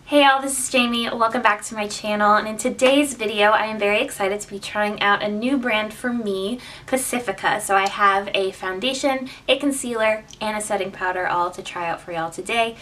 Hey y'all, this is Jamie. Welcome back to my channel, and in today's video I am very excited to be trying out a new brand for me, Pacifica. So I have a foundation, a concealer, and a setting powder all to try out for y'all today.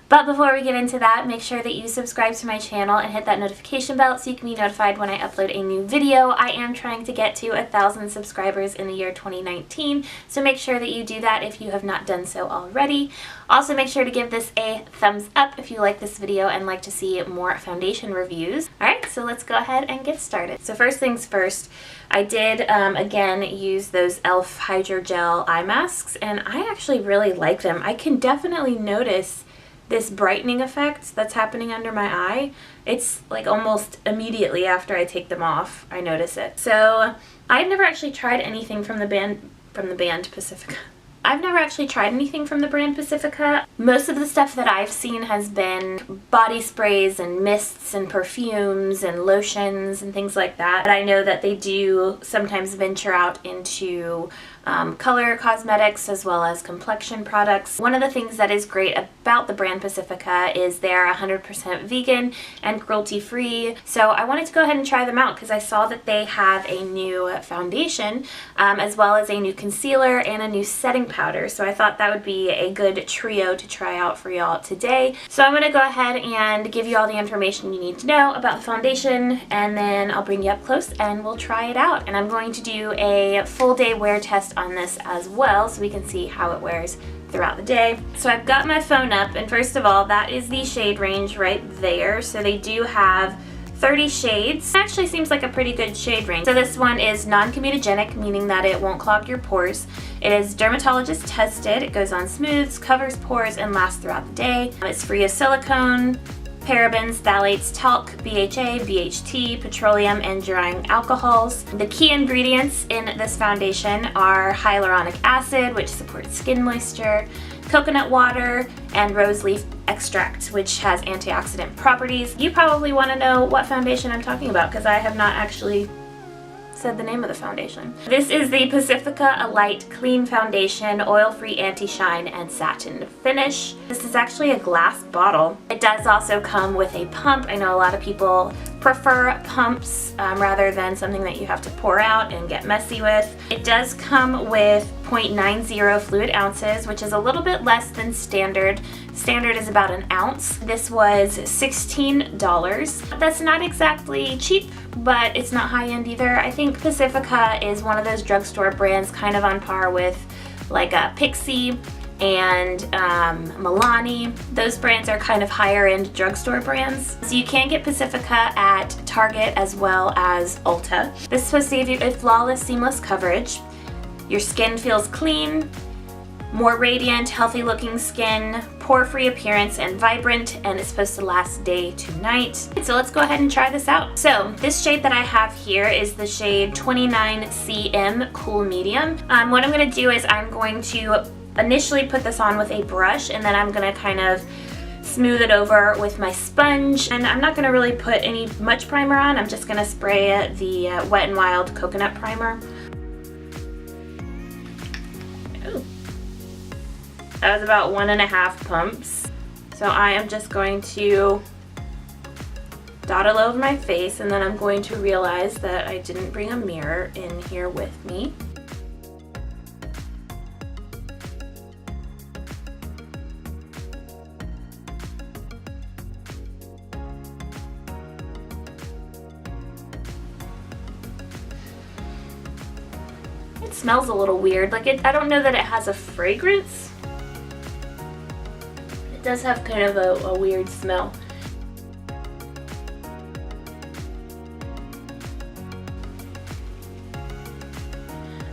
But before we get into that, make sure that you subscribe to my channel and hit that notification bell so you can be notified when I upload a new video. I am trying to get to 1,000 subscribers in the year 2019, so make sure that you do that if you have not done so already. Also, make sure to give this a thumbs up if you like this video and like to see more foundation reviews. Alright, so let's go ahead and get started. So first things first, I did, again, use those e.l.f. Hydrogel eye masks, and I actually really like them. I can definitely notice this brightening effect that's happening under my eye. It's like almost immediately after I take them off, I notice it. So I've never actually tried anything from the band Pacifica. I've never actually tried anything from the brand Pacifica. Most of the stuff that I've seen has been body sprays and mists and perfumes and lotions and things like that. But I know that they do sometimes venture out into color cosmetics as well as complexion products. One of the things that is great about the brand Pacifica is they're 100% vegan and cruelty free. So I wanted to go ahead and try them out because I saw that they have a new foundation as well as a new concealer and a new setting powder. So I thought that would be a good trio to try out for y'all today. So I'm going to go ahead and give you all the information you need to know about the foundation, and then I'll bring you up close and we'll try it out. And I'm going to do a full day wear test on this as well so we can see how it wears throughout the day. So I've got my phone up, and first of all, that is the shade range right there. So they do have 30 shades. It actually seems like a pretty good shade range. So this one is non-comedogenic, meaning that it won't clog your pores. It is dermatologist tested. It goes on smooths, covers pores, and lasts throughout the day. It's free of silicone, parabens, phthalates, talc, BHA, BHT, petroleum, and drying alcohols. The key ingredients in this foundation are hyaluronic acid, which supports skin moisture, coconut water, and rose leaf extract, which has antioxidant properties. You probably want to know what foundation I'm talking about because I have not actually said the name of the foundation. This is the Pacifica Alight Clean Foundation, oil-free anti-shine and satin finish. This is actually a glass bottle. It does also come with a pump. I know a lot of people prefer pumps rather than something that you have to pour out and get messy with. It does come with 0.90 fluid ounces, which is a little bit less than standard. Standard is about an ounce. This was $16. That's not exactly cheap, but it's not high-end either. I think Pacifica is one of those drugstore brands kind of on par with like a Pixie and Milani. Those brands are kind of higher end drugstore brands. So you can get Pacifica at Target as well as Ulta. This is supposed to give you a flawless, seamless coverage. Your skin feels clean, more radiant, healthy looking skin, pore-free appearance, and vibrant, and it's supposed to last day to night. So let's go ahead and try this out. So this shade that I have here is the shade 29cm Cool Medium. What I'm going to do is I'm going to initially put this on with a brush, and then I'm going to kind of smooth it over with my sponge. And I'm not going to really put much primer on. I'm just going to spray the Wet n Wild Coconut Primer. That was about 1.5 pumps. So I am just going to dot it all over my face, and then I'm going to realize that I didn't bring a mirror in here with me. It smells a little weird. Like I don't know that it has a fragrance. It does have kind of a weird smell.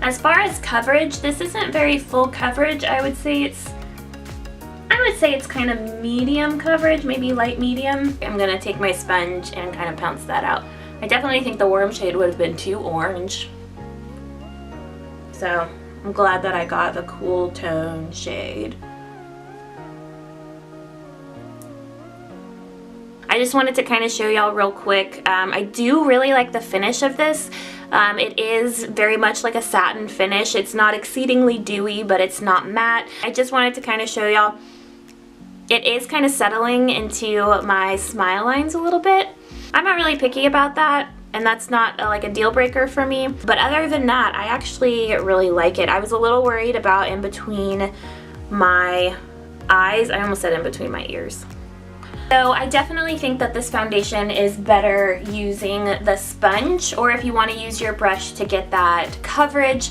As far as coverage, this isn't very full coverage. I would say it's kind of medium coverage, maybe light medium. I'm gonna take my sponge and kind of pounce that out. I definitely think the warm shade would have been too orange. So I'm glad that I got the cool tone shade. I just wanted to kind of show y'all real quick. I do really like the finish of this. It is very much like a satin finish. It's not exceedingly dewy, but it's not matte. I just wanted to kind of show y'all It is kind of settling into my smile lines a little bit. I'm not really picky about that, and that's not like a deal breaker for me. But other than that, I actually really like it. I was a little worried about in between my eyes. I almost said in between my ears. So I definitely think that this foundation is better using the sponge, or if you want to use your brush to get that coverage,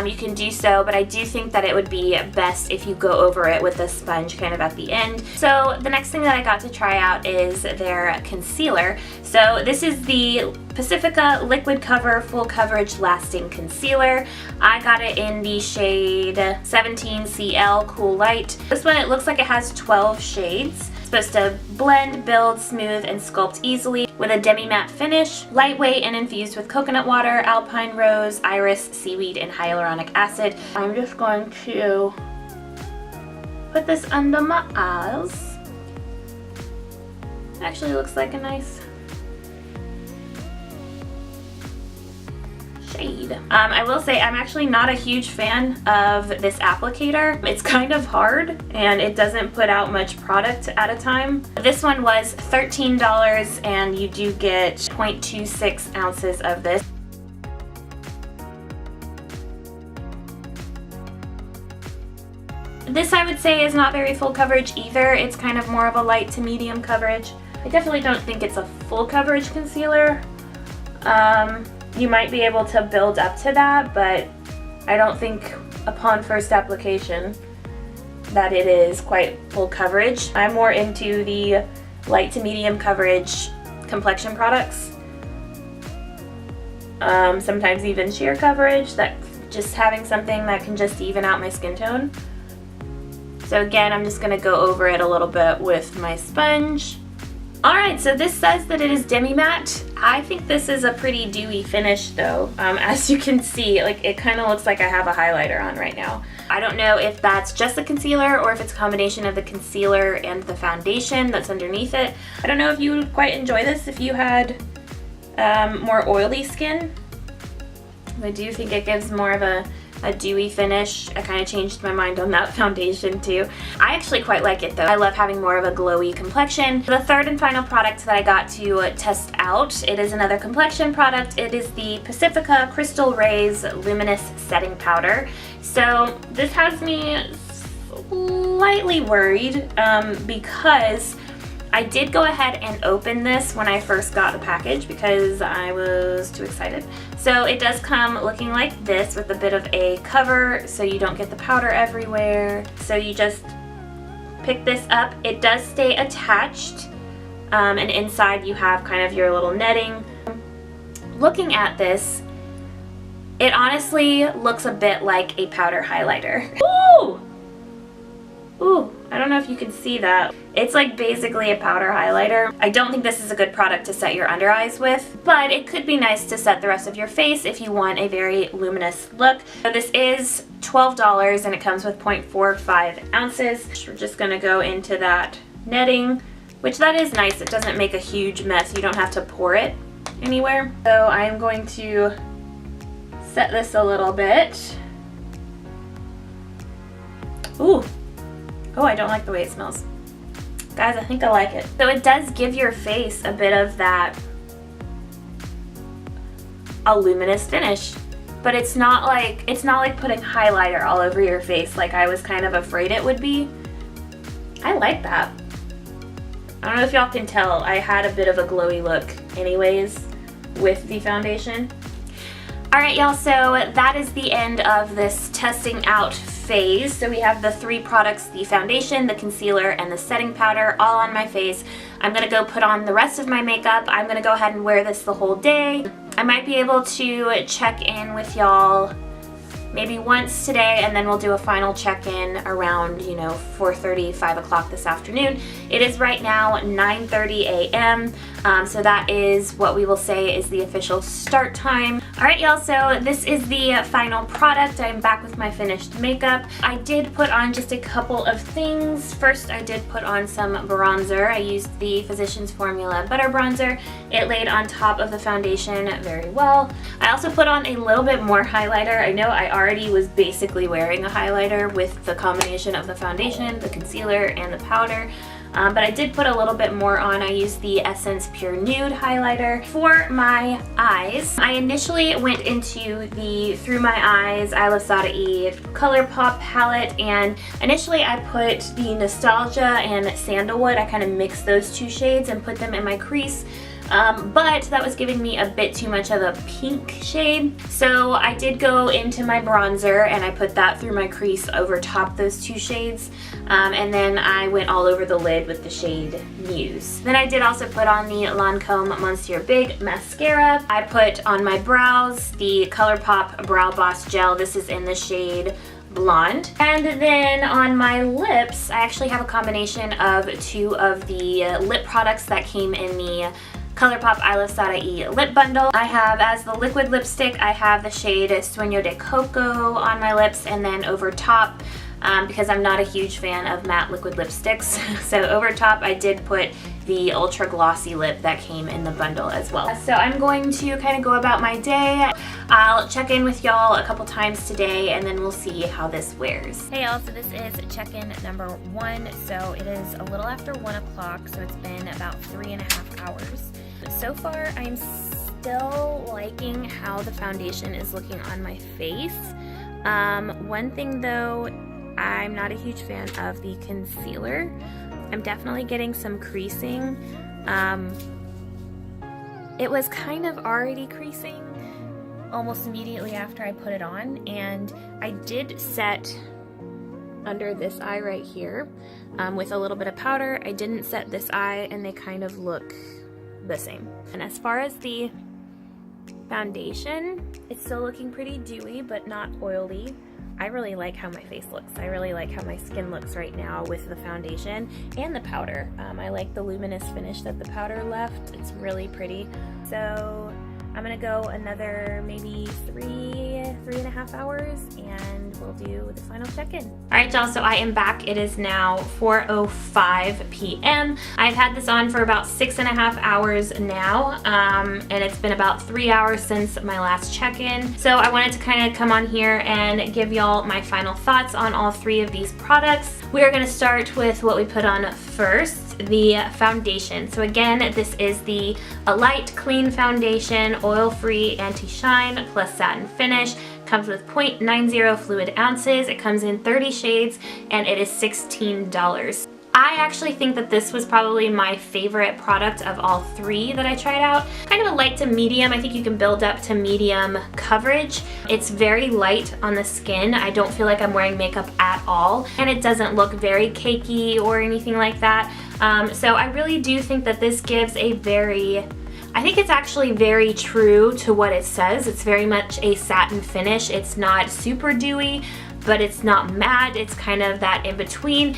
you can do so, but I do think that it would be best if you go over it with the sponge kind of at the end. So the next thing that I got to try out is their concealer. So this is the Pacifica Liquid Cover Full Coverage Lasting Concealer. I got it in the shade 17CL Cool Light. This one, it looks like it has 12 shades. Supposed to blend, build, smooth, and sculpt easily with a demi-matte finish, lightweight and infused with coconut water, alpine rose, iris, seaweed, and hyaluronic acid. I'm just going to put this under my eyes. Actually looks like a nice shade. I will say I'm actually not a huge fan of this applicator. It's kind of hard and it doesn't put out much product at a time. This one was $13 and you do get 0.26 ounces of this. This I would say is not very full coverage either. It's kind of more of a light to medium coverage. I definitely don't think it's a full coverage concealer. You might be able to build up to that, but I don't think upon first application that it is quite full coverage. I'm more into the light to medium coverage complexion products. Sometimes even sheer coverage, that just having something that can just even out my skin tone. So again, I'm just gonna go over it a little bit with my sponge. Alright, so this says that it is demi-matte. I think this is a pretty dewy finish though. As you can see, like it kind of looks like I have a highlighter on right now. I don't know if that's just the concealer or if it's a combination of the concealer and the foundation that's underneath it. I don't know if you would quite enjoy this if you had more oily skin. I do think it gives more of a dewy finish. I kind of changed my mind on that foundation too. I actually quite like it though. I love having more of a glowy complexion. The third and final product that I got to test out, it is another complexion product. It is the Pacifica Crystal Rays Luminous Setting Powder. So this has me slightly worried because I did go ahead and open this when I first got the package because I was too excited. So it does come looking like this with a bit of a cover so you don't get the powder everywhere. So you just pick this up. It does stay attached and inside you have kind of your little netting. Looking at this, it honestly looks a bit like a powder highlighter. Ooh! Ooh, I don't know if you can see that. It's like basically a powder highlighter. I don't think this is a good product to set your under eyes with, but it could be nice to set the rest of your face if you want a very luminous look. So this is $12 and it comes with 0.45 ounces. We're just gonna go into that netting, which that is nice. It doesn't make a huge mess. You don't have to pour it anywhere. So I am going to set this a little bit. Ooh. Oh, I don't like the way it smells. Guys, I think I like it. So it does give your face a bit of that a luminous finish, but it's not like putting highlighter all over your face like I was kind of afraid it would be. I like that. I don't know if y'all can tell, I had a bit of a glowy look anyways with the foundation. Alright y'all, so that is the end of this testing out phase. So we have the three products, the foundation, the concealer, and the setting powder all on my face. I'm going to go put on the rest of my makeup. I'm going to go ahead and wear this the whole day. I might be able to check in with y'all maybe once today, and then we'll do a final check-in around, 4:30, 5 o'clock this afternoon. It is right now 9:30 a.m., so that is what we will say is the official start time. Alright y'all, so this is the final product. I'm back with my finished makeup. I did put on just a couple of things. First, I did put on some bronzer. I used the Physicians Formula Butter Bronzer. It laid on top of the foundation very well. I also put on a little bit more highlighter. I know I already was basically wearing a highlighter with the combination of the foundation, the concealer, and the powder. But I did put a little bit more on. I used the Essence Pure Nude highlighter. For my eyes, I initially went into the Through My Eyes ILuvSarahii Colourpop palette, and initially I put the Nostalgia and Sandalwood. I kind of mixed those two shades and put them in my crease. But that was giving me a bit too much of a pink shade. So I did go into my bronzer and I put that through my crease over top those two shades. And then I went all over the lid with the shade Muse. Then I did also put on the Lancome Monsieur Big Mascara. I put on my brows the Colourpop Brow Boss Gel. This is in the shade Blonde. And then on my lips, I actually have a combination of two of the lip products that came in the Colourpop ILuvSarahii lip bundle. I have, as the liquid lipstick, I have the shade Sueno de Coco on my lips, and then over top, because I'm not a huge fan of matte liquid lipsticks, so over top I did put the ultra glossy lip that came in the bundle as well. So I'm going to kind of go about my day. I'll check in with y'all a couple times today and then we'll see how this wears. Hey y'all, so this is check-in number 1. So it is a little after 1 o'clock, so it's been about 3.5 hours. So far I'm still liking how the foundation is looking on my face. One thing though, I'm not a huge fan of the concealer. I'm definitely getting some creasing. It was kind of already creasing almost immediately after I put it on, and I did set under this eye right here with a little bit of powder. I didn't set this eye and they kind of look the same. And as far as the foundation, it's still looking pretty dewy but not oily. I really like how my face looks. I really like how my skin looks right now with the foundation and the powder. I like the luminous finish that the powder left. It's really pretty. So I'm gonna go another maybe 3.5 hours and we'll do the final check-in. All right, y'all, so I am back. It is now 4:05 p.m. I've had this on for about 6.5 hours now, and it's been about 3 hours since my last check-in. So I wanted to kind of come on here and give y'all my final thoughts on all 3 of these products. We are gonna start with what we put on first, the foundation. So again, this is the Alight Clean Foundation, oil-free anti-shine plus satin finish. Comes with 0.90 fluid ounces. It comes in 30 shades and it is $16. I actually think that this was probably my favorite product of all 3 that I tried out. Kind of a light to medium. I think you can build up to medium coverage. It's very light on the skin. I don't feel like I'm wearing makeup at all, and it doesn't look very cakey or anything like that. So I really do think that this gives a I think it's actually very true to what it says. It's very much a satin finish. It's not super dewy, but it's not matte. It's kind of that in between.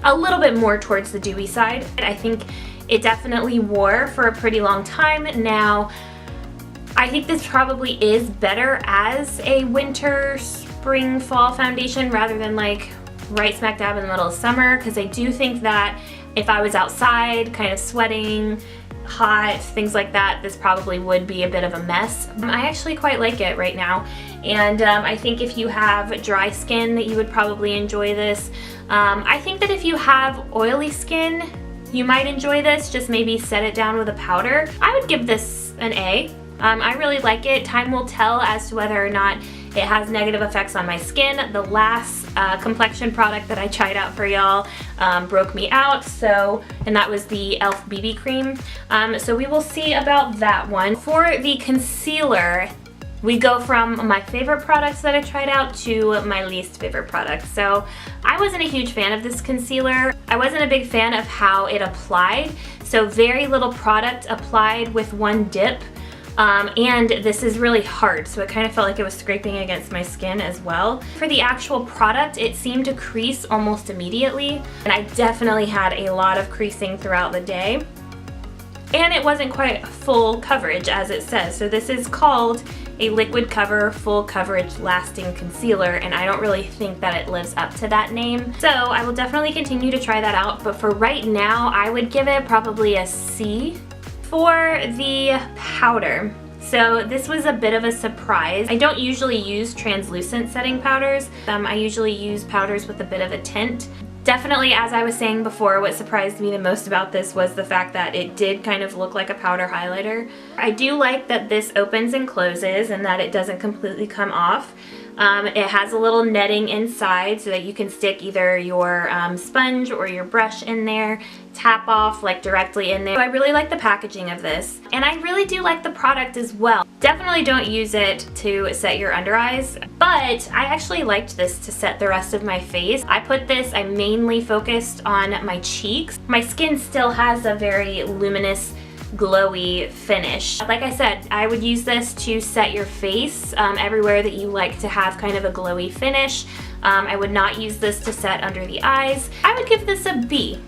A little bit more towards the dewy side. I think it definitely wore for a pretty long time. Now, I think this probably is better as a winter, spring, fall foundation rather than like right smack dab in the middle of summer, because I do think that if I was outside kind of sweating, hot, things like that, this probably would be a bit of a mess. I actually quite like it right now, and I think if you have dry skin that you would probably enjoy this. I think that if you have oily skin, you might enjoy this. Just maybe set it down with a powder. I would give this an A. I really like it. Time will tell as to whether or not it has negative effects on my skin. The last complexion product that I tried out for y'all broke me out, and that was the e.l.f. BB cream. So we will see about that one. For the concealer, we go from my favorite products that I tried out to my least favorite product. So I wasn't a huge fan of this concealer. I wasn't a big fan of how it applied. So very little product applied with one dip. And this is really hard, so it kind of felt like it was scraping against my skin as well. For the actual product, it seemed to crease almost immediately, and I definitely had a lot of creasing throughout the day. And it wasn't quite full coverage as it says. So this is called a liquid cover, full coverage, lasting concealer, and I don't really think that it lives up to that name. So I will definitely continue to try that out, but for right now, I would give it probably a C. For the powder, so this was a bit of a surprise. I don't usually use translucent setting powders. I usually use powders with a bit of a tint. Definitely, as I was saying before, what surprised me the most about this was the fact that it did kind of look like a powder highlighter. I do like that this opens and closes and that it doesn't completely come off. It has a little netting inside so that you can stick either your sponge or your brush in there, tap off like directly in there. So I really like the packaging of this, and I really do like the product as well. Definitely don't use it to set your under eyes, but I actually liked this to set the rest of my face. I mainly focused on my cheeks. My skin still has a very luminous, glowy finish. Like I said, I would use this to set your face everywhere that you like to have kind of a glowy finish. I would not use this to set under the eyes. I would give this a B.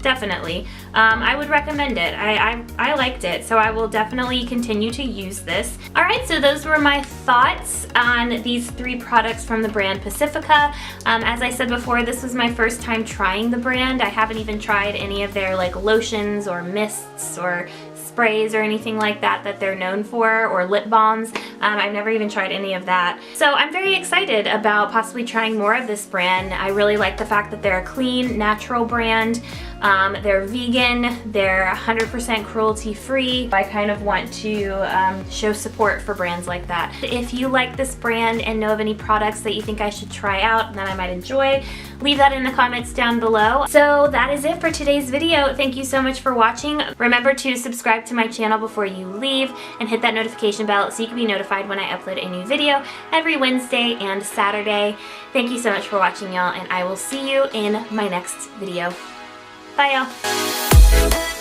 Definitely. I would recommend it. I liked it, so I will definitely continue to use this. Alright, so those were my thoughts on these 3 products from the brand Pacifica. As I said before, this was my first time trying the brand. I haven't even tried any of their like lotions or mists or sprays or anything like that that they're known for, or lip balms. I've never even tried any of that. So I'm very excited about possibly trying more of this brand. I really like the fact that they're a clean, natural brand. They're vegan, they're 100% cruelty free. I kind of want to show support for brands like that. If you like this brand and know of any products that you think I should try out and that I might enjoy, leave that in the comments down below. So that is it for today's video. Thank you so much for watching. Remember to subscribe to my channel before you leave and hit that notification bell so you can be notified when I upload a new video every Wednesday and Saturday. Thank you so much for watching, y'all, and I will see you in my next video. Bye, y'all.